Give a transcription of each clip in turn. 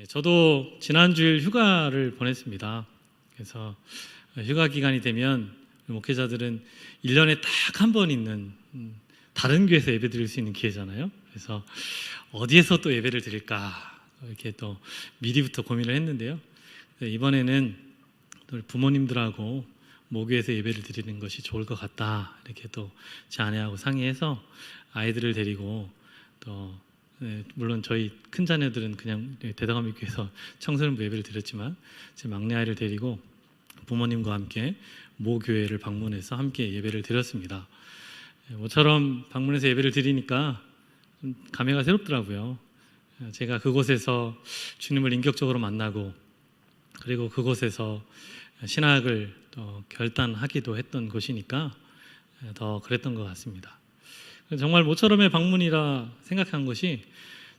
저도 지난주일 휴가를 보냈습니다. 그래서 휴가 기간이 되면 목회자들은 1년에 딱 한 번 있는 다른 교회에서 예배 드릴 수 있는 기회잖아요. 그래서 어디에서 또 예배를 드릴까 이렇게 또 미리부터 고민을 했는데요. 이번에는 또 부모님들하고 모교에서 예배를 드리는 것이 좋을 것 같다 이렇게 또 제 아내하고 상의해서 아이들을 데리고 또 물론 저희 큰 자녀들은 그냥 대덕암교회에서 청소년부 예배를 드렸지만 제 막내 아이를 데리고 부모님과 함께 모 교회를 방문해서 함께 예배를 드렸습니다. 모처럼 방문해서 예배를 드리니까 감회가 새롭더라고요. 제가 그곳에서 주님을 인격적으로 만나고 그리고 그곳에서 신학을 또 결단하기도 했던 곳이니까 더 그랬던 것 같습니다. 정말 모처럼의 방문이라 생각한 것이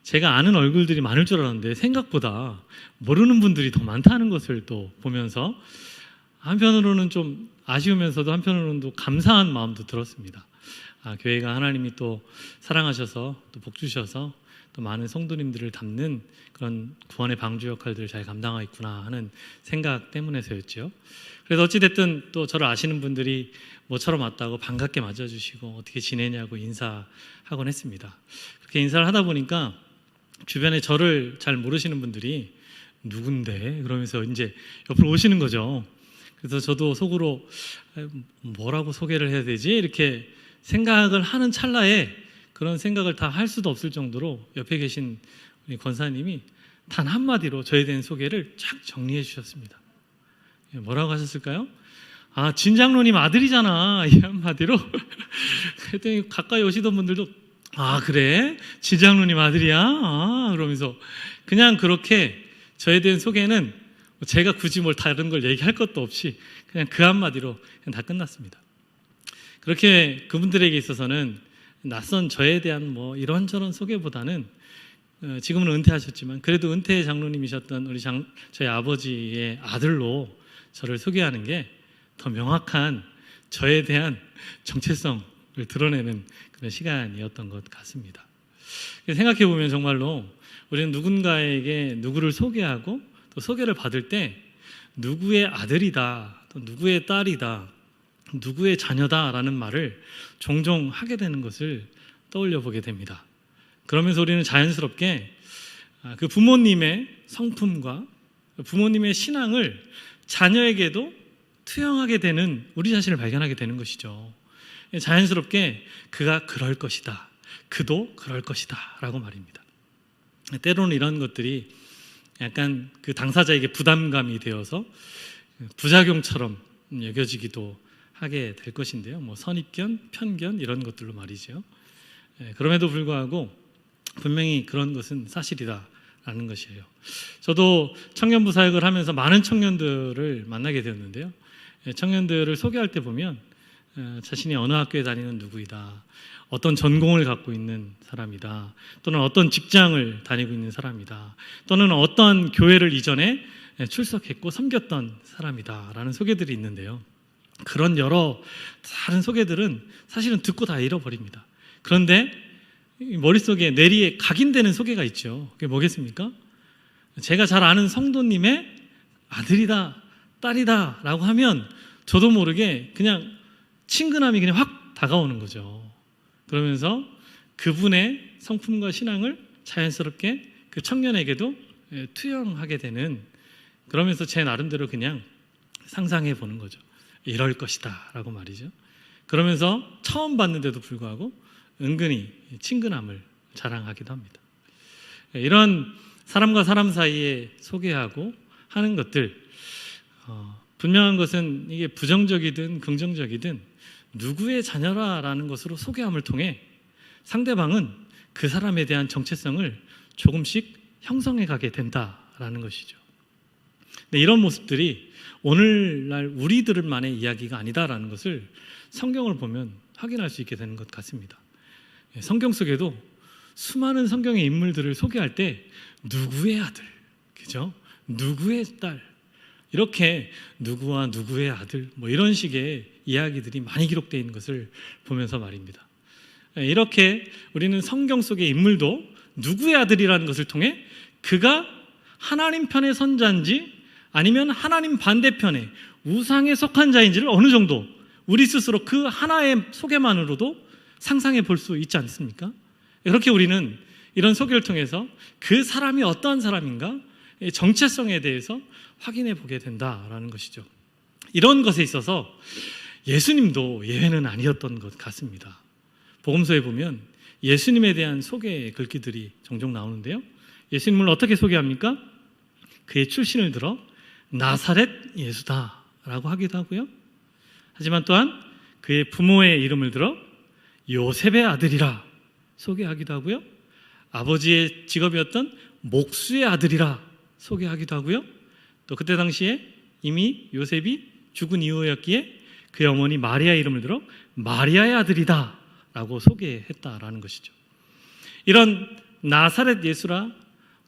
제가 아는 얼굴들이 많을 줄 알았는데 생각보다 모르는 분들이 더 많다는 것을 또 보면서 한편으로는 좀 아쉬우면서도 한편으로는 또 감사한 마음도 들었습니다. 교회가 하나님이 또 사랑하셔서 또 복 주셔서 또 많은 성도님들을 담는 그런 구원의 방주 역할들을 잘 감당하고 있구나 하는 생각 때문에서였죠. 그래서 어찌됐든 또 저를 아시는 분들이 모처럼 왔다고 반갑게 맞아주시고 어떻게 지내냐고 인사하곤 했습니다. 그렇게 인사를 하다 보니까 주변에 저를 잘 모르시는 분들이 누군데? 그러면서 이제 옆으로 오시는 거죠. 그래서 저도 속으로 뭐라고 소개를 해야 되지? 이렇게 생각을 하는 찰나에 그런 생각을 다 할 수도 없을 정도로 옆에 계신 우리 권사님이 단 한마디로 저에 대한 소개를 쫙 정리해 주셨습니다. 뭐라고 하셨을까요? 진장로님 아들이잖아. 이 한마디로. 그랬더니 가까이 오시던 분들도 그래? 진장로님 아들이야? 그러면서 그냥 그렇게 저에 대한 소개는 제가 굳이 뭘 다른 걸 얘기할 것도 없이 그냥 그 한마디로 그냥 다 끝났습니다. 그렇게 그분들에게 있어서는 낯선 저에 대한 뭐 이런저런 소개보다는 지금은 은퇴하셨지만 그래도 은퇴 장로님이셨던 우리 저희 아버지의 아들로 저를 소개하는 게 더 명확한 저에 대한 정체성을 드러내는 그런 시간이었던 것 같습니다. 생각해 보면 정말로 우리는 누군가에게 누구를 소개하고 또 소개를 받을 때 누구의 아들이다, 또 누구의 딸이다, 누구의 자녀다라는 말을 종종 하게 되는 것을 떠올려 보게 됩니다. 그러면서 우리는 자연스럽게 그 부모님의 성품과 부모님의 신앙을 자녀에게도 투영하게 되는 우리 자신을 발견하게 되는 것이죠. 자연스럽게 그가 그럴 것이다, 그도 그럴 것이다 라고 말입니다. 때로는 이런 것들이 약간 그 당사자에게 부담감이 되어서 부작용처럼 여겨지기도 하게 될 것인데요. 뭐 선입견, 편견 이런 것들로 말이죠. 그럼에도 불구하고 분명히 그런 것은 사실이다라는 것이에요. 저도 청년부 사역을 하면서 많은 청년들을 만나게 되었는데요. 청년들을 소개할 때 보면 자신이 어느 학교에 다니는 누구이다, 어떤 전공을 갖고 있는 사람이다, 또는 어떤 직장을 다니고 있는 사람이다, 또는 어떤 교회를 이전에 출석했고 섬겼던 사람이다 라는 소개들이 있는데요. 그런 여러 다른 소개들은 사실은 듣고 다 잃어버립니다. 그런데 머릿속에 내리에 각인되는 소개가 있죠. 그게 뭐겠습니까? 제가 잘 아는 성도님의 아들이다, 딸이다 라고 하면 저도 모르게 그냥 친근함이 그냥 확 다가오는 거죠. 그러면서 그분의 성품과 신앙을 자연스럽게 그 청년에게도 투영하게 되는, 그러면서 제 나름대로 그냥 상상해 보는 거죠. 이럴 것이다 라고 말이죠. 그러면서 처음 봤는데도 불구하고 은근히 친근함을 자랑하기도 합니다. 이런 사람과 사람 사이에 소개하고 하는 것들, 분명한 것은 이게 부정적이든 긍정적이든 누구의 자녀라라는 것으로 소개함을 통해 상대방은 그 사람에 대한 정체성을 조금씩 형성해 가게 된다라는 것이죠. 근데 이런 모습들이 오늘날 우리들만의 이야기가 아니다라는 것을 성경을 보면 확인할 수 있게 되는 것 같습니다. 성경 속에도 수많은 성경의 인물들을 소개할 때 누구의 아들, 그죠? 누구의 딸, 이렇게 누구와 누구의 아들, 뭐 이런 식의 이야기들이 많이 기록되어 있는 것을 보면서 말입니다. 이렇게 우리는 성경 속의 인물도 누구의 아들이라는 것을 통해 그가 하나님 편에 선 자인지 아니면 하나님 반대편에 우상에 속한 자인지를 어느 정도 우리 스스로 그 하나의 소개만으로도 상상해 볼 수 있지 않습니까? 그렇게 우리는 이런 소개를 통해서 그 사람이 어떠한 사람인가 정체성에 대해서 확인해 보게 된다라는 것이죠. 이런 것에 있어서 예수님도 예외는 아니었던 것 같습니다. 복음서에 보면 예수님에 대한 소개의 글귀들이 종종 나오는데요. 예수님을 어떻게 소개합니까? 그의 출신을 들어 나사렛 예수다 라고 하기도 하고요. 하지만 또한 그의 부모의 이름을 들어 요셉의 아들이라 소개하기도 하고요. 아버지의 직업이었던 목수의 아들이라 소개하기도 하고요. 또 그때 당시에 이미 요셉이 죽은 이후였기에 그의 어머니 마리아의 이름을 들어 마리아의 아들이다 라고 소개했다라는 것이죠. 이런 나사렛 예수라,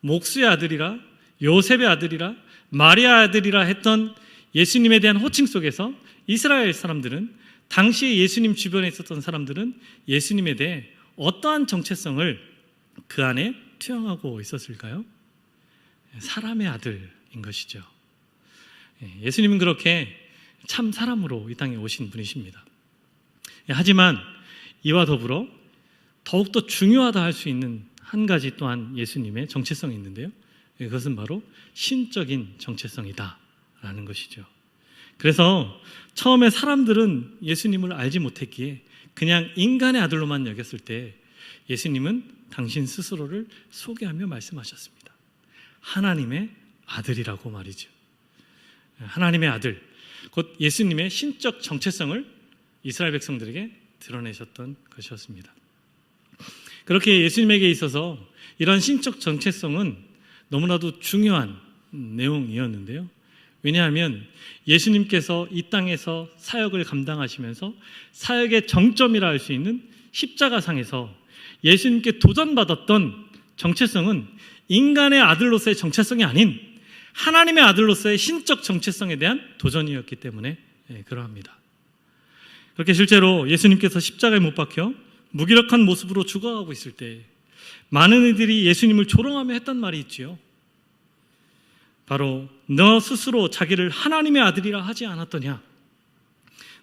목수의 아들이라, 요셉의 아들이라, 마리아 아들이라 했던 예수님에 대한 호칭 속에서 이스라엘 사람들은, 당시에 예수님 주변에 있었던 사람들은 예수님에 대해 어떠한 정체성을 그 안에 투영하고 있었을까요? 사람의 아들인 것이죠. 예수님은 그렇게 참 사람으로 이 땅에 오신 분이십니다. 하지만 이와 더불어 더욱더 중요하다 할 수 있는 한 가지 또한 예수님의 정체성이 있는데요. 그것은 바로 신적인 정체성이다 라는 것이죠. 그래서 처음에 사람들은 예수님을 알지 못했기에 그냥 인간의 아들로만 여겼을 때 예수님은 당신 스스로를 소개하며 말씀하셨습니다. 하나님의 아들이라고 말이죠. 하나님의 아들, 곧 예수님의 신적 정체성을 이스라엘 백성들에게 드러내셨던 것이었습니다. 그렇게 예수님에게 있어서 이런 신적 정체성은 너무나도 중요한 내용이었는데요. 왜냐하면 예수님께서 이 땅에서 사역을 감당하시면서 사역의 정점이라 할 수 있는 십자가상에서 예수님께 도전받았던 정체성은 인간의 아들로서의 정체성이 아닌 하나님의 아들로서의 신적 정체성에 대한 도전이었기 때문에 그러합니다. 그렇게 실제로 예수님께서 십자가에 못 박혀 무기력한 모습으로 죽어가고 있을 때 많은 이들이 예수님을 조롱하며 했던 말이 있지요. 바로 너 스스로 자기를 하나님의 아들이라 하지 않았더냐?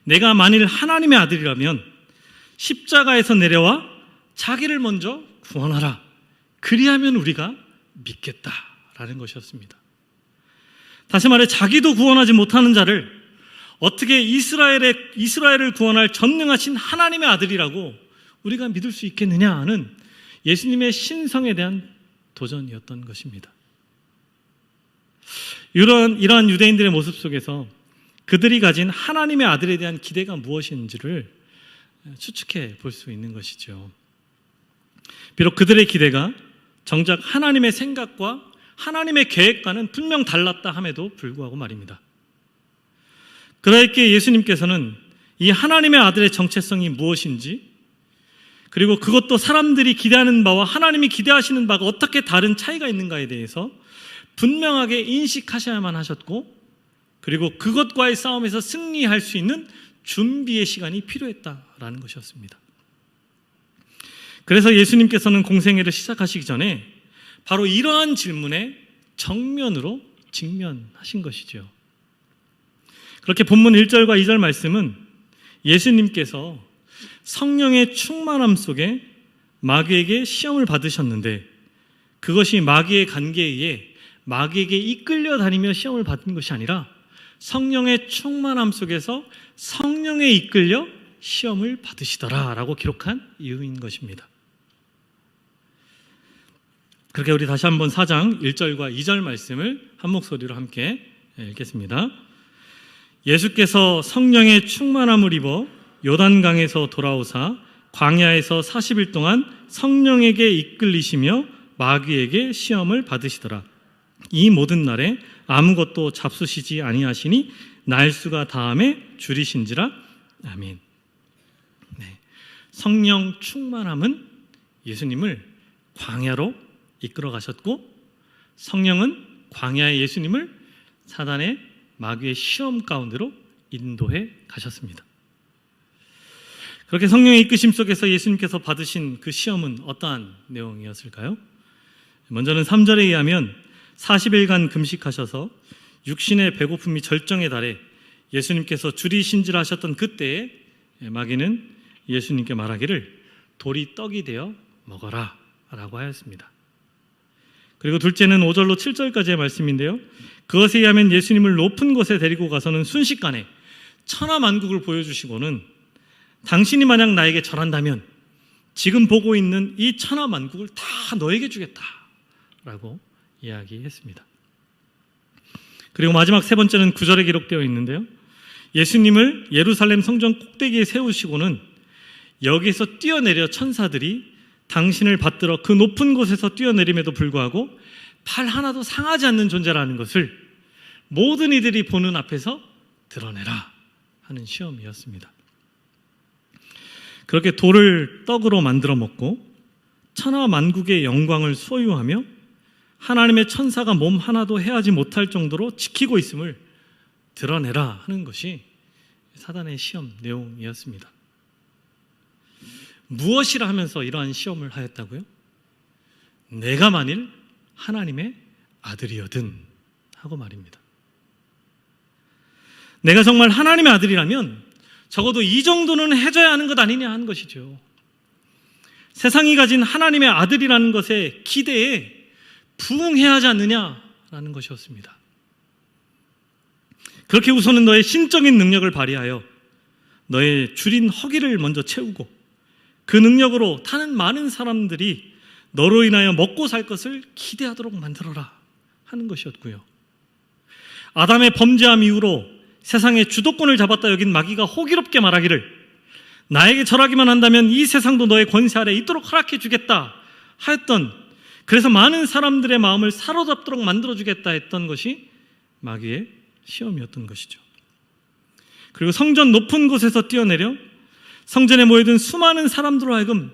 내가 만일 하나님의 아들이라면 십자가에서 내려와 자기를 먼저 구원하라. 그리하면 우리가 믿겠다라는 것이었습니다. 다시 말해 자기도 구원하지 못하는 자를 어떻게 이스라엘을 구원할 전능하신 하나님의 아들이라고 우리가 믿을 수 있겠느냐 하는 예수님의 신성에 대한 도전이었던 것입니다. 이러한 유대인들의 모습 속에서 그들이 가진 하나님의 아들에 대한 기대가 무엇인지를 추측해 볼 수 있는 것이죠. 비록 그들의 기대가 정작 하나님의 생각과 하나님의 계획과는 분명 달랐다 함에도 불구하고 말입니다. 그러했기에 예수님께서는 이 하나님의 아들의 정체성이 무엇인지, 그리고 그것도 사람들이 기대하는 바와 하나님이 기대하시는 바가 어떻게 다른 차이가 있는가에 대해서 분명하게 인식하셔야만 하셨고, 그리고 그것과의 싸움에서 승리할 수 있는 준비의 시간이 필요했다라는 것이었습니다. 그래서 예수님께서는 공생애를 시작하시기 전에 바로 이러한 질문에 정면으로 직면하신 것이죠. 그렇게 본문 1절과 2절 말씀은 예수님께서 성령의 충만함 속에 마귀에게 시험을 받으셨는데, 그것이 마귀의 관계에 의해 마귀에게 이끌려 다니며 시험을 받은 것이 아니라 성령의 충만함 속에서 성령에 이끌려 시험을 받으시더라라고 기록한 이유인 것입니다. 그렇게 우리 다시 한번 4장 1절과 2절 말씀을 한 목소리로 함께 읽겠습니다. 예수께서 성령의 충만함을 입어 요단강에서 돌아오사 광야에서 40일 동안 성령에게 이끌리시며 마귀에게 시험을 받으시더라. 이 모든 날에 아무것도 잡수시지 아니하시니 날수가 다함에 줄이신지라. 아멘. 네. 성령 충만함은 예수님을 광야로 이끌어 가셨고, 성령은 광야의 예수님을 사단의 마귀의 시험 가운데로 인도해 가셨습니다. 그렇게 성령의 이끄심 속에서 예수님께서 받으신 그 시험은 어떠한 내용이었을까요? 먼저는 3절에 의하면 40일간 금식하셔서 육신의 배고픔이 절정에 달해 예수님께서 주리신질하셨던 그때에 마귀는 예수님께 말하기를 돌이 떡이 되어 먹어라 라고 하였습니다. 그리고 둘째는 5절로 7절까지의 말씀인데요, 그것에 의하면 예수님을 높은 곳에 데리고 가서는 순식간에 천하만국을 보여주시고는 당신이 만약 나에게 절한다면 지금 보고 있는 이 천하만국을 다 너에게 주겠다 라고 이야기했습니다. 그리고 마지막 세 번째는 9절에 기록되어 있는데요, 예수님을 예루살렘 성전 꼭대기에 세우시고는 여기서 뛰어내려 천사들이 당신을 받들어 그 높은 곳에서 뛰어내림에도 불구하고 팔 하나도 상하지 않는 존재라는 것을 모든 이들이 보는 앞에서 드러내라 하는 시험이었습니다. 그렇게 돌을 떡으로 만들어 먹고 천하만국의 영광을 소유하며 하나님의 천사가 몸 하나도 해하지 못할 정도로 지키고 있음을 드러내라 하는 것이 사단의 시험 내용이었습니다. 무엇이라 하면서 이러한 시험을 하였다고요? 내가 만일 하나님의 아들이거든 하고 말입니다. 내가 정말 하나님의 아들이라면 적어도 이 정도는 해줘야 하는 것 아니냐 하는 것이죠. 세상이 가진 하나님의 아들이라는 것에 기대에 부응해야 하지 않느냐라는 것이었습니다. 그렇게 우선은 너의 신적인 능력을 발휘하여 너의 줄인 허기를 먼저 채우고 그 능력으로 타는 많은 사람들이 너로 인하여 먹고 살 것을 기대하도록 만들어라 하는 것이었고요. 아담의 범죄함 이후로 세상의 주도권을 잡았다 여긴 마귀가 호기롭게 말하기를 나에게 절하기만 한다면 이 세상도 너의 권세 아래 있도록 허락해 주겠다 하였던, 그래서 많은 사람들의 마음을 사로잡도록 만들어주겠다 했던 것이 마귀의 시험이었던 것이죠. 그리고 성전 높은 곳에서 뛰어내려 성전에 모여든 수많은 사람들로 하여금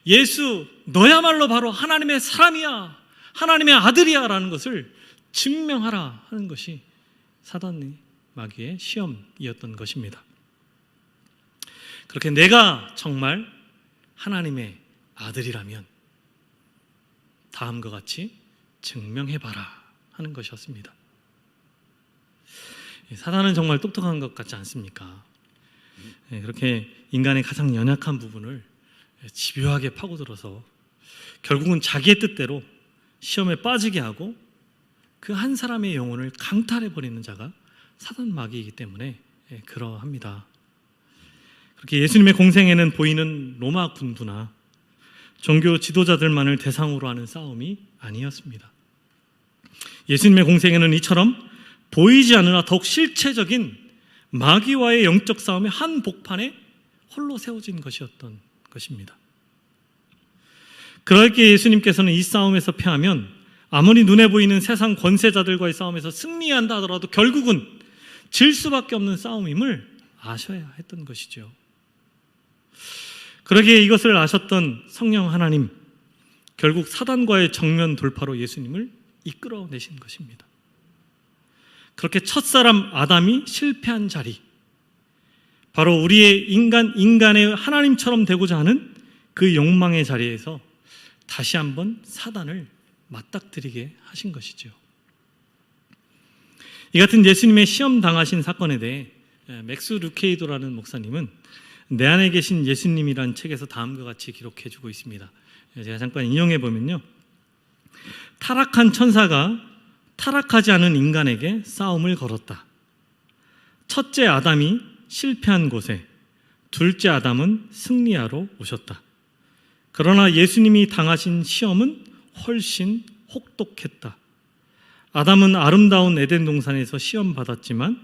예수 너야말로 바로 하나님의 사람이야, 하나님의 아들이야 라는 것을 증명하라 하는 것이 사단의 마귀의 시험이었던 것입니다. 그렇게 내가 정말 하나님의 아들이라면 다음과 같이 증명해봐라 하는 것이었습니다. 사단은 정말 똑똑한 것 같지 않습니까? 그렇게 인간의 가장 연약한 부분을 집요하게 파고들어서 결국은 자기의 뜻대로 시험에 빠지게 하고 그 한 사람의 영혼을 강탈해버리는 자가 사단 마귀이기 때문에 그러합니다. 그렇게 예수님의 공생에는 보이는 로마 군부나 종교 지도자들만을 대상으로 하는 싸움이 아니었습니다. 예수님의 공생에는 이처럼 보이지 않으나 더욱 실체적인 마귀와의 영적 싸움의 한 복판에 홀로 세워진 것이었던 것입니다. 그렇게 예수님께서는 이 싸움에서 패하면 아무리 눈에 보이는 세상 권세자들과의 싸움에서 승리한다 하더라도 결국은 질 수밖에 없는 싸움임을 아셔야 했던 것이죠. 그러기에 이것을 아셨던 성령 하나님, 결국 사단과의 정면 돌파로 예수님을 이끌어내신 것입니다. 그렇게 첫사람 아담이 실패한 자리, 바로 우리의 인간의 하나님처럼 되고자 하는 그 욕망의 자리에서 다시 한번 사단을 맞닥뜨리게 하신 것이죠. 이 같은 예수님의 시험 당하신 사건에 대해 맥스 루케이도라는 목사님은 내 안에 계신 예수님이라는 책에서 다음과 같이 기록해주고 있습니다. 제가 잠깐 인용해 보면요, 타락한 천사가 타락하지 않은 인간에게 싸움을 걸었다. 첫째 아담이 실패한 곳에 둘째 아담은 승리하러 오셨다. 그러나 예수님이 당하신 시험은 훨씬 혹독했다. 아담은 아름다운 에덴 동산에서 시험 받았지만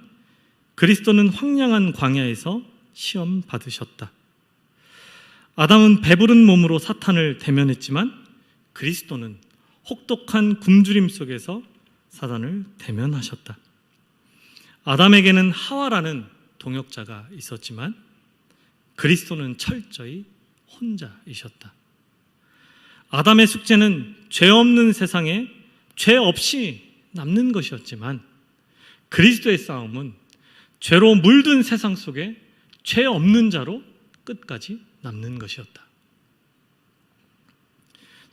그리스도는 황량한 광야에서 시험 받으셨다. 아담은 배부른 몸으로 사탄을 대면했지만 그리스도는 혹독한 굶주림 속에서 사단을 대면하셨다. 아담에게는 하와라는 동역자가 있었지만 그리스도는 철저히 혼자이셨다. 아담의 숙제는 죄 없는 세상에 죄 없이 남는 것이었지만 그리스도의 싸움은 죄로 물든 세상 속에 죄 없는 자로 끝까지 남는 것이었다.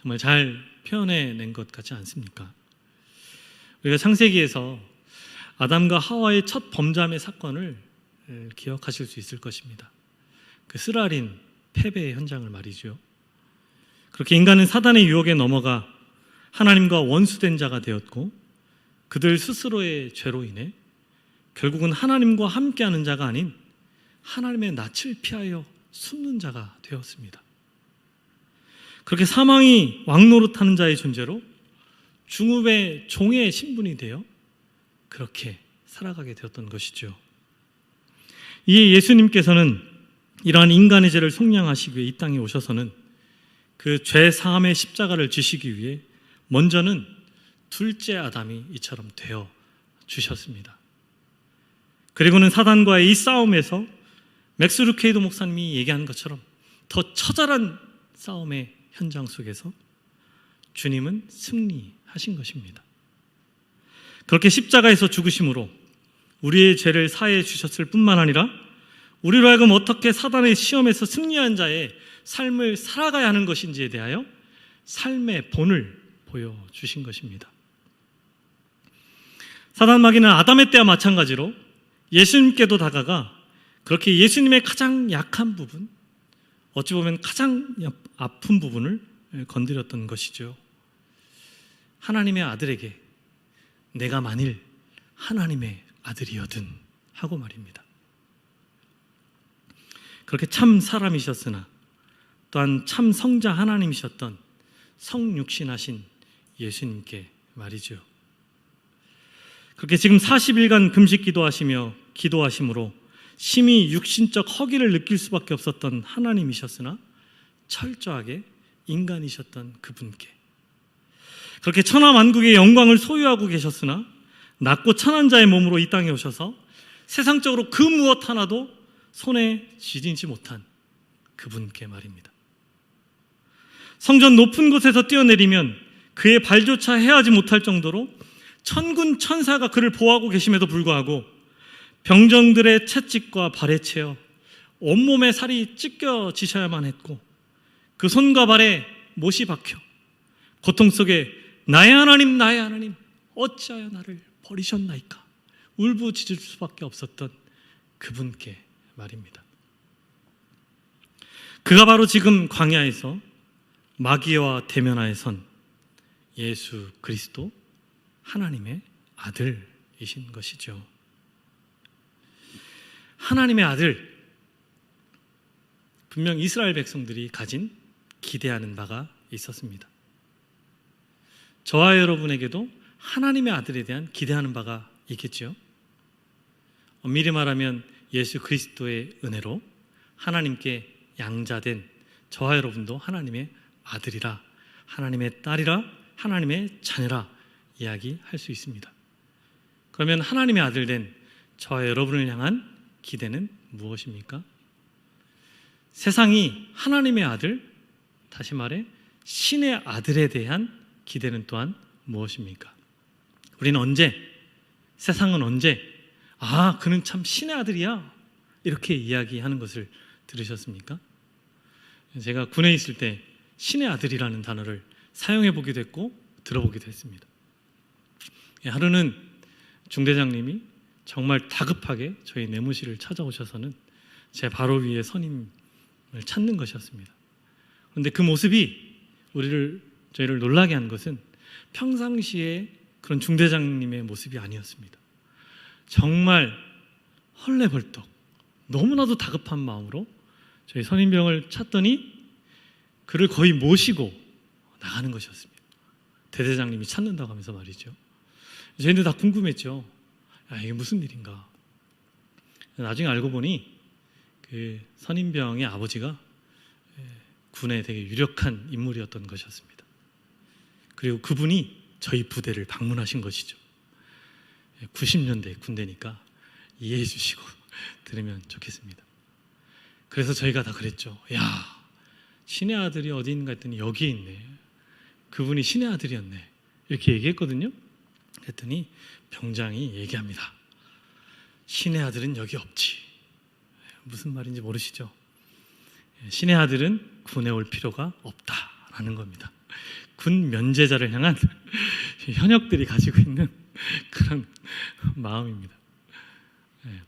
정말 잘 표현해낸 것 같지 않습니까? 우리가 창세기에서 아담과 하와의 첫 범죄의 사건을 기억하실 수 있을 것입니다. 그 쓰라린 패배의 현장을 말이죠. 그렇게 인간은 사단의 유혹에 넘어가 하나님과 원수된 자가 되었고, 그들 스스로의 죄로 인해 결국은 하나님과 함께하는 자가 아닌 하나님의 낯을 피하여 숨는 자가 되었습니다. 그렇게 사망이 왕노릇하는 자의 존재로 중업의 종의 신분이 되어 그렇게 살아가게 되었던 것이죠. 이에 예수님께서는 이러한 인간의 죄를 속량하시기 위해 이 땅에 오셔서는 그 죄 사함의 십자가를 지시기 위해 먼저는 둘째 아담이 이처럼 되어 주셨습니다. 그리고는 사단과의 이 싸움에서 맥스 루케이도 목사님이 얘기한 것처럼 더 처절한 싸움의 현장 속에서 주님은 승리하신 것입니다. 그렇게 십자가에서 죽으심으로 우리의 죄를 사해 주셨을 뿐만 아니라 우리로 하여금 어떻게 사단의 시험에서 승리한 자의 삶을 살아가야 하는 것인지에 대하여 삶의 본을 보여주신 것입니다. 사단 마귀는 아담의 때와 마찬가지로 예수님께도 다가가 그렇게 예수님의 가장 약한 부분, 어찌 보면 가장 아픈 부분을 건드렸던 것이죠. 하나님의 아들에게 내가 만일 하나님의 아들이어든 하고 말입니다. 그렇게 참 사람이셨으나 또한 참 성자 하나님이셨던 성육신하신 예수님께 말이죠. 그렇게 지금 40일간 금식 기도하심으로 심히 육신적 허기를 느낄 수밖에 없었던 하나님이셨으나 철저하게 인간이셨던 그분께, 그렇게 천하만국의 영광을 소유하고 계셨으나 낮고 천한 자의 몸으로 이 땅에 오셔서 세상적으로 그 무엇 하나도 손에 쥐지 못한 그분께 말입니다. 성전 높은 곳에서 뛰어내리면 그의 발조차 헤아지 못할 정도로 천군 천사가 그를 보호하고 계심에도 불구하고 병정들의 채찍과 발에 채어 온몸에 살이 찢겨지셔야만 했고, 그 손과 발에 못이 박혀 고통 속에 나의 하나님 나의 하나님 어찌하여 나를 버리셨나이까 울부짖을 수밖에 없었던 그분께 말입니다. 그가 바로 지금 광야에서 마귀와 대면하에 선 예수 그리스도 하나님의 아들이신 것이죠. 하나님의 아들, 분명 이스라엘 백성들이 가진 기대하는 바가 있었습니다. 저와 여러분에게도 하나님의 아들에 대한 기대하는 바가 있겠죠. 엄밀히 말하면 예수 그리스도의 은혜로 하나님께 양자된 저와 여러분도 하나님의 아들이라, 하나님의 딸이라, 하나님의 자녀라 이야기할 수 있습니다. 그러면 하나님의 아들 된 저와 여러분을 향한 기대는 무엇입니까? 세상이 하나님의 아들, 다시 말해 신의 아들에 대한 기대는 또한 무엇입니까? 우리는 언제, 세상은 언제 그는 참 신의 아들이야 이렇게 이야기하는 것을 들으셨습니까? 제가 군에 있을 때 신의 아들이라는 단어를 사용해 보기도 했고 들어보기도 했습니다. 하루는 중대장님이 정말 다급하게 저희 내무실을 찾아오셔서는 제 바로 위에 선임을 찾는 것이었습니다. 그런데 그 모습이 저희를 놀라게 한 것은 평상시에 그런 중대장님의 모습이 아니었습니다. 정말 헐레벌떡 너무나도 다급한 마음으로 저희 선임병을 찾더니 그를 거의 모시고 나가는 것이었습니다. 대대장님이 찾는다고 하면서 말이죠. 저희들 다 궁금했죠. 이게 무슨 일인가. 나중에 알고 보니 그 선임병의 아버지가 군에 되게 유력한 인물이었던 것이었습니다. 그리고 그분이 저희 부대를 방문하신 것이죠. 90년대 군대니까 이해해 주시고 들으면 좋겠습니다. 그래서 저희가 다 그랬죠. 신의 아들이 어디 있는가 했더니 여기에 있네. 그분이 신의 아들이었네. 이렇게 얘기했거든요. 그랬더니 병장이 얘기합니다. 신의 아들은 여기 없지. 무슨 말인지 모르시죠? 신의 아들은 군에 올 필요가 없다라는 겁니다. 군 면제자를 향한 현역들이 가지고 있는 그런 마음입니다. 예.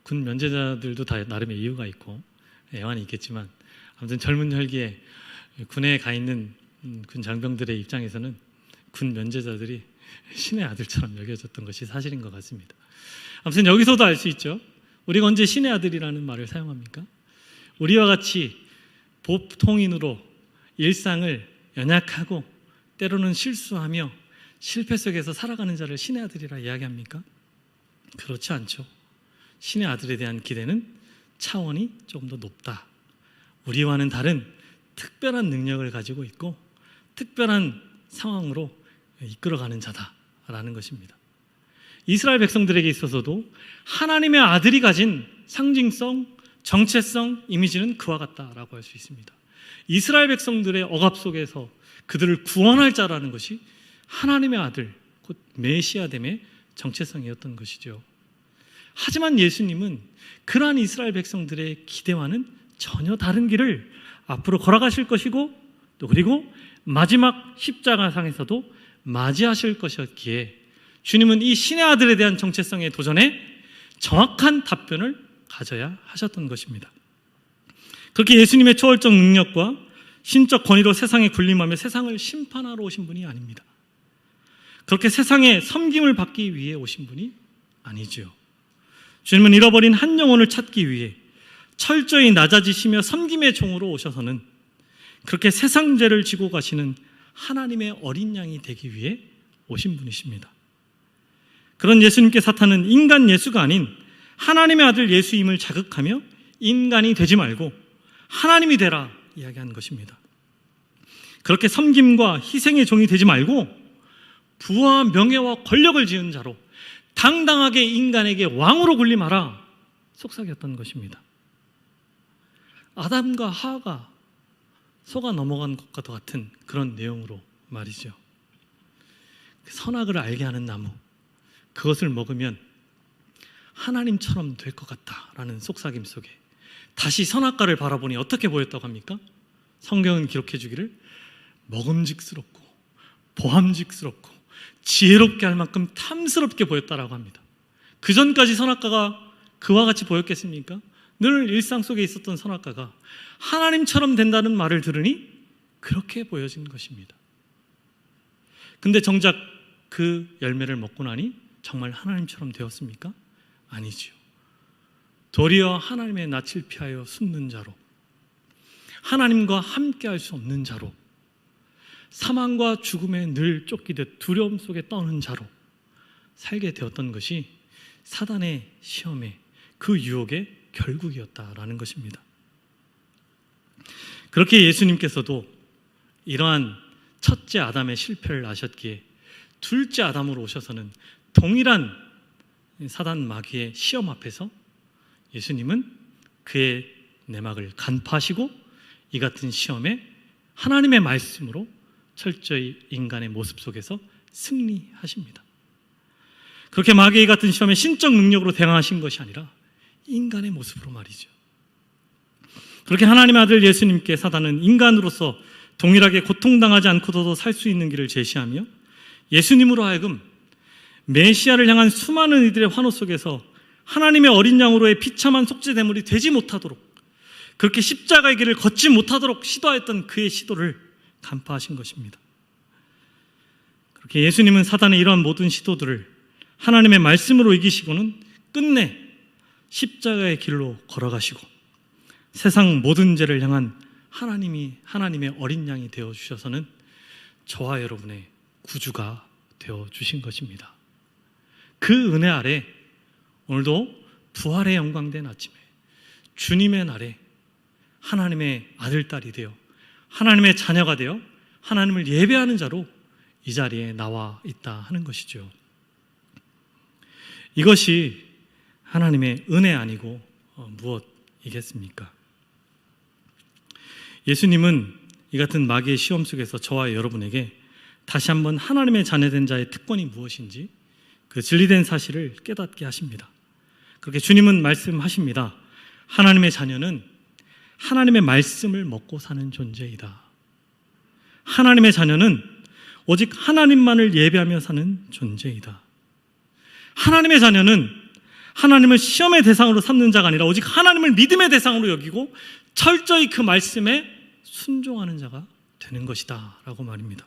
군 면제자들도 다 나름의 이유가 있고 애환이 있겠지만 아무튼 젊은 혈기에 군에 가 있는 군 장병들의 입장에서는 군 면제자들이 신의 아들처럼 여겨졌던 것이 사실인 것 같습니다. 아무튼 여기서도 알 수 있죠. 우리가 언제 신의 아들이라는 말을 사용합니까? 우리와 같이 보통인으로 일상을 연약하고 때로는 실수하며 실패 속에서 살아가는 자를 신의 아들이라 이야기합니까? 그렇지 않죠. 신의 아들에 대한 기대는 차원이 조금 더 높다. 우리와는 다른 특별한 능력을 가지고 있고 특별한 상황으로 이끌어가는 자다라는 것입니다. 이스라엘 백성들에게 있어서도 하나님의 아들이 가진 상징성, 정체성, 이미지는 그와 같다라고 할 수 있습니다. 이스라엘 백성들의 억압 속에서 그들을 구원할 자라는 것이 하나님의 아들, 곧 메시아됨의 정체성이었던 것이죠. 하지만 예수님은 그러한 이스라엘 백성들의 기대와는 전혀 다른 길을 앞으로 걸어가실 것이고 또 그리고 마지막 십자가상에서도 맞이하실 것이었기에 주님은 이 신의 아들에 대한 정체성의 도전에 정확한 답변을 가져야 하셨던 것입니다. 그렇게 예수님의 초월적 능력과 신적 권위로 세상에 군림하며 세상을 심판하러 오신 분이 아닙니다. 그렇게 세상에 섬김을 받기 위해 오신 분이 아니지요. 주님은 잃어버린 한 영혼을 찾기 위해 철저히 낮아지시며 섬김의 종으로 오셔서는 그렇게 세상 죄를 지고 가시는 하나님의 어린 양이 되기 위해 오신 분이십니다. 그런 예수님께 사탄은 인간 예수가 아닌 하나님의 아들 예수임을 자극하며 인간이 되지 말고 하나님이 되라 이야기한 것입니다. 그렇게 섬김과 희생의 종이 되지 말고 부와 명예와 권력을 지은 자로 당당하게 인간에게 왕으로 군림하라 속삭였던 것입니다. 아담과 하와가 속아 넘어간 것과 같은 그런 내용으로 말이죠. 선악을 알게 하는 나무, 그것을 먹으면 하나님처럼 될 것 같다라는 속삭임 속에 다시 선악과를 바라보니 어떻게 보였다고 합니까? 성경은 기록해 주기를 먹음직스럽고 보함직스럽고 지혜롭게 할 만큼 탐스럽게 보였다라고 합니다. 그 전까지 선악과가 그와 같이 보였겠습니까? 늘 일상 속에 있었던 선악과가 하나님처럼 된다는 말을 들으니 그렇게 보여진 것입니다. 근데 정작 그 열매를 먹고 나니 정말 하나님처럼 되었습니까? 아니지요. 도리어 하나님의 낯을 피하여 숨는 자로, 하나님과 함께 할 수 없는 자로, 사망과 죽음에 늘 쫓기듯 두려움 속에 떠는 자로 살게 되었던 것이 사단의 시험에 그 유혹의 결국이었다라는 것입니다. 그렇게 예수님께서도 이러한 첫째 아담의 실패를 아셨기에 둘째 아담으로 오셔서는 동일한 사단 마귀의 시험 앞에서 예수님은 그의 내막을 간파하시고 이 같은 시험에 하나님의 말씀으로 철저히 인간의 모습 속에서 승리하십니다. 그렇게 마귀 같은 시험에 신적 능력으로 대항하신 것이 아니라 인간의 모습으로 말이죠. 그렇게 하나님의 아들 예수님께 사단은 인간으로서 동일하게 고통당하지 않고도 살 수 있는 길을 제시하며 예수님으로 하여금 메시아를 향한 수많은 이들의 환호 속에서 하나님의 어린 양으로의 비참한 속죄제물이 되지 못하도록, 그렇게 십자가의 길을 걷지 못하도록 시도했던 그의 시도를 간파하신 것입니다. 그렇게 예수님은 사단의 이러한 모든 시도들을 하나님의 말씀으로 이기시고는 끝내 십자가의 길로 걸어가시고 세상 모든 죄를 향한 하나님의 어린 양이 되어주셔서는 저와 여러분의 구주가 되어주신 것입니다. 그 은혜 아래 오늘도 부활의 영광된 아침에 주님의 날에 하나님의 아들, 딸이 되어 하나님의 자녀가 되어 하나님을 예배하는 자로 이 자리에 나와 있다 하는 것이죠. 이것이 하나님의 은혜 아니고 무엇이겠습니까? 예수님은 이 같은 마귀의 시험 속에서 저와 여러분에게 다시 한번 하나님의 자녀된 자의 특권이 무엇인지 그 진리된 사실을 깨닫게 하십니다. 그렇게 주님은 말씀하십니다. 하나님의 자녀는 하나님의 말씀을 먹고 사는 존재이다. 하나님의 자녀는 오직 하나님만을 예배하며 사는 존재이다. 하나님의 자녀는 하나님을 시험의 대상으로 삼는 자가 아니라 오직 하나님을 믿음의 대상으로 여기고 철저히 그 말씀에 순종하는 자가 되는 것이다 라고 말입니다.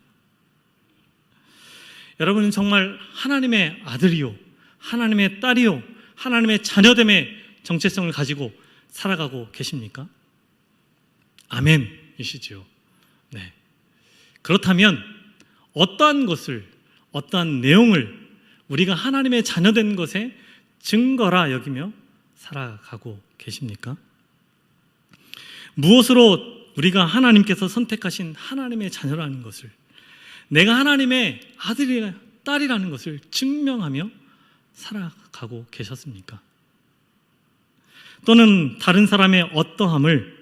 여러분은 정말 하나님의 아들이요, 하나님의 딸이요, 하나님의 자녀됨의 정체성을 가지고 살아가고 계십니까? 아멘이시지요. 네. 그렇다면 어떠한 것을, 어떠한 내용을 우리가 하나님의 자녀된 것의 증거라 여기며 살아가고 계십니까? 무엇으로 우리가 하나님께서 선택하신 하나님의 자녀라는 것을, 내가 하나님의 아들이나 딸이라는 것을 증명하며 살아가고 계셨습니까? 또는 다른 사람의 어떠함을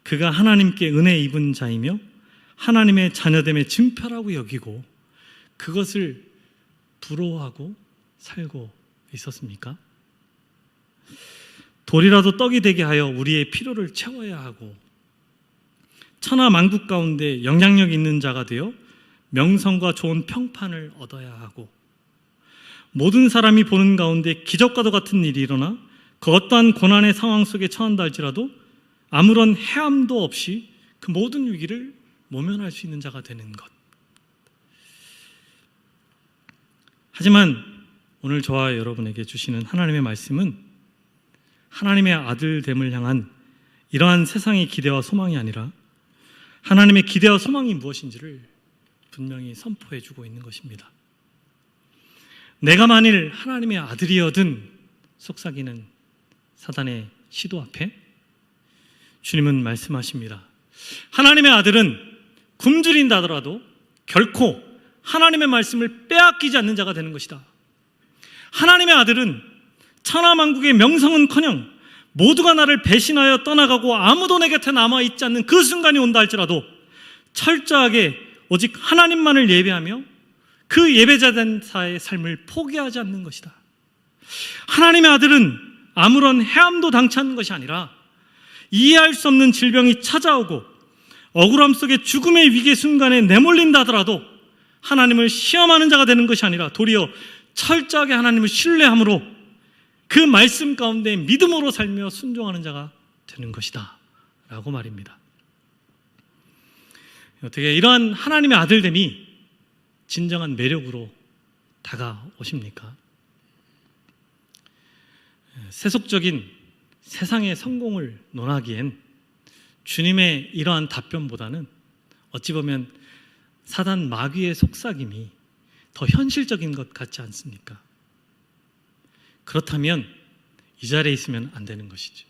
그가 하나님께 은혜 입은 자이며 하나님의 자녀됨의 증표라고 여기고 그것을 부러워하고 살고 있었습니까? 돌이라도 떡이 되게 하여 우리의 필요를 채워야 하고 천하 만국 가운데 영향력 있는 자가 되어 명성과 좋은 평판을 얻어야 하고 모든 사람이 보는 가운데 기적과도 같은 일이 일어나 그 어떠한 고난의 상황 속에 처한다 할지라도 아무런 해함도 없이 그 모든 위기를 모면할 수 있는 자가 되는 것. 하지만 오늘 저와 여러분에게 주시는 하나님의 말씀은 하나님의 아들됨을 향한 이러한 세상의 기대와 소망이 아니라 하나님의 기대와 소망이 무엇인지를 분명히 선포해 주고 있는 것입니다. 내가 만일 하나님의 아들이어든 속삭이는 사단의 시도 앞에 주님은 말씀하십니다. 하나님의 아들은 굶주린다 하더라도 결코 하나님의 말씀을 빼앗기지 않는 자가 되는 것이다. 하나님의 아들은 천하만국의 명성은커녕 모두가 나를 배신하여 떠나가고 아무도 내 곁에 남아있지 않는 그 순간이 온다 할지라도 철저하게 오직 하나님만을 예배하며 그 예배자된 자의 삶을 포기하지 않는 것이다. 하나님의 아들은 아무런 해함도 당치 않는 것이 아니라 이해할 수 없는 질병이 찾아오고 억울함 속에 죽음의 위기의 순간에 내몰린다 하더라도 하나님을 시험하는 자가 되는 것이 아니라 도리어 철저하게 하나님을 신뢰함으로 그 말씀 가운데 믿음으로 살며 순종하는 자가 되는 것이다 라고 말입니다. 어떻게 이러한 하나님의 아들됨이 진정한 매력으로 다가오십니까? 세속적인 세상의 성공을 논하기엔 주님의 이러한 답변보다는 어찌 보면 사단 마귀의 속삭임이 더 현실적인 것 같지 않습니까? 그렇다면 이 자리에 있으면 안 되는 것이죠.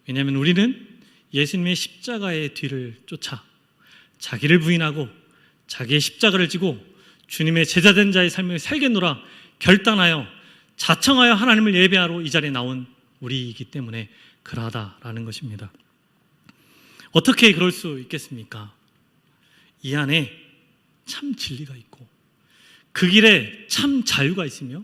왜냐하면 우리는 예수님의 십자가의 뒤를 쫓아 자기를 부인하고 자기의 십자가를 지고 주님의 제자된 자의 삶을 살겠노라 결단하여 자청하여 하나님을 예배하러 이 자리에 나온 우리이기 때문에 그러하다라는 것입니다. 어떻게 그럴 수 있겠습니까? 이 안에 참 진리가 있고 그 길에 참 자유가 있으며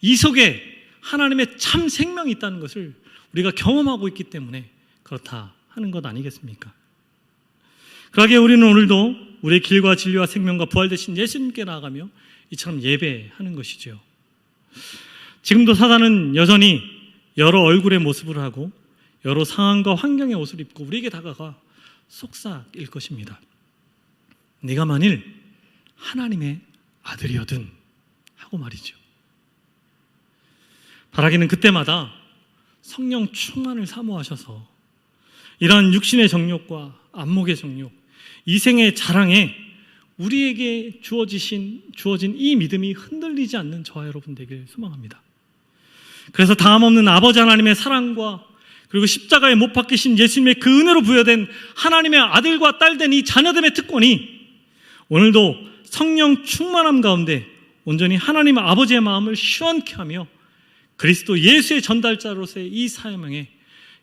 이 속에 하나님의 참 생명이 있다는 것을 우리가 경험하고 있기 때문에 그렇다 하는 것 아니겠습니까? 그러기에 우리는 오늘도 우리의 길과 진리와 생명과 부활 되신 예수님께 나아가며 이처럼 예배하는 것이죠. 지금도 사단은 여전히 여러 얼굴의 모습을 하고 여러 상황과 환경의 옷을 입고 우리에게 다가가 속삭일 것입니다. 네가 만일 하나님의 아들이어든 하고 말이죠. 바라기는 그때마다 성령 충만을 사모하셔서 이러한 육신의 정욕과 안목의 정욕, 이생의 자랑에 우리에게 주어진 이 믿음이 흔들리지 않는 저와 여러분 되길 소망합니다. 그래서 다함없는 아버지 하나님의 사랑과 그리고 십자가에 못 박히신 예수님의 그 은혜로 부여된 하나님의 아들과 딸된 이 자녀됨의 특권이 오늘도 성령 충만함 가운데 온전히 하나님 아버지의 마음을 시원케 하며 그리스도 예수의 전달자로서의 이 사명에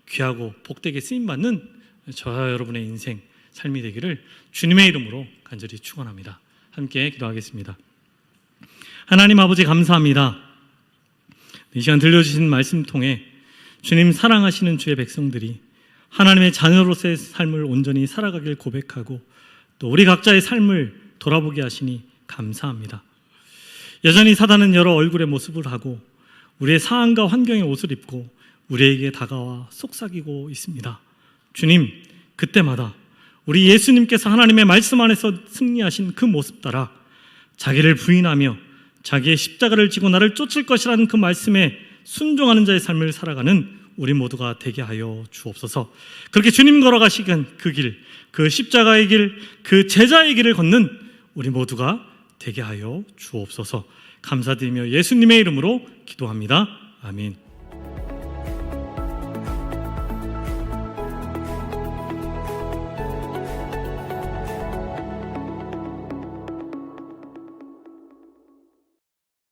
귀하고 복되게 쓰임받는 저와 여러분의 인생, 삶이 되기를 주님의 이름으로 간절히 축원합니다. 함께 기도하겠습니다. 하나님 아버지 감사합니다. 이 시간 들려주신 말씀 통해 주님 사랑하시는 주의 백성들이 하나님의 자녀로서의 삶을 온전히 살아가길 고백하고 또 우리 각자의 삶을 돌아보게 하시니 감사합니다. 여전히 사단은 여러 얼굴의 모습을 하고 우리의 상황과 환경의 옷을 입고 우리에게 다가와 속삭이고 있습니다. 주님, 그때마다 우리 예수님께서 하나님의 말씀 안에서 승리하신 그 모습 따라 자기를 부인하며 자기의 십자가를 지고 나를 쫓을 것이라는 그 말씀에 순종하는 자의 삶을 살아가는 우리 모두가 되게 하여 주옵소서. 그렇게 주님 걸어가시는 그 길, 그 십자가의 길, 그 제자의 길을 걷는 우리 모두가 되게 하여 주옵소서. 감사드리며 예수님의 이름으로 기도합니다. 아멘.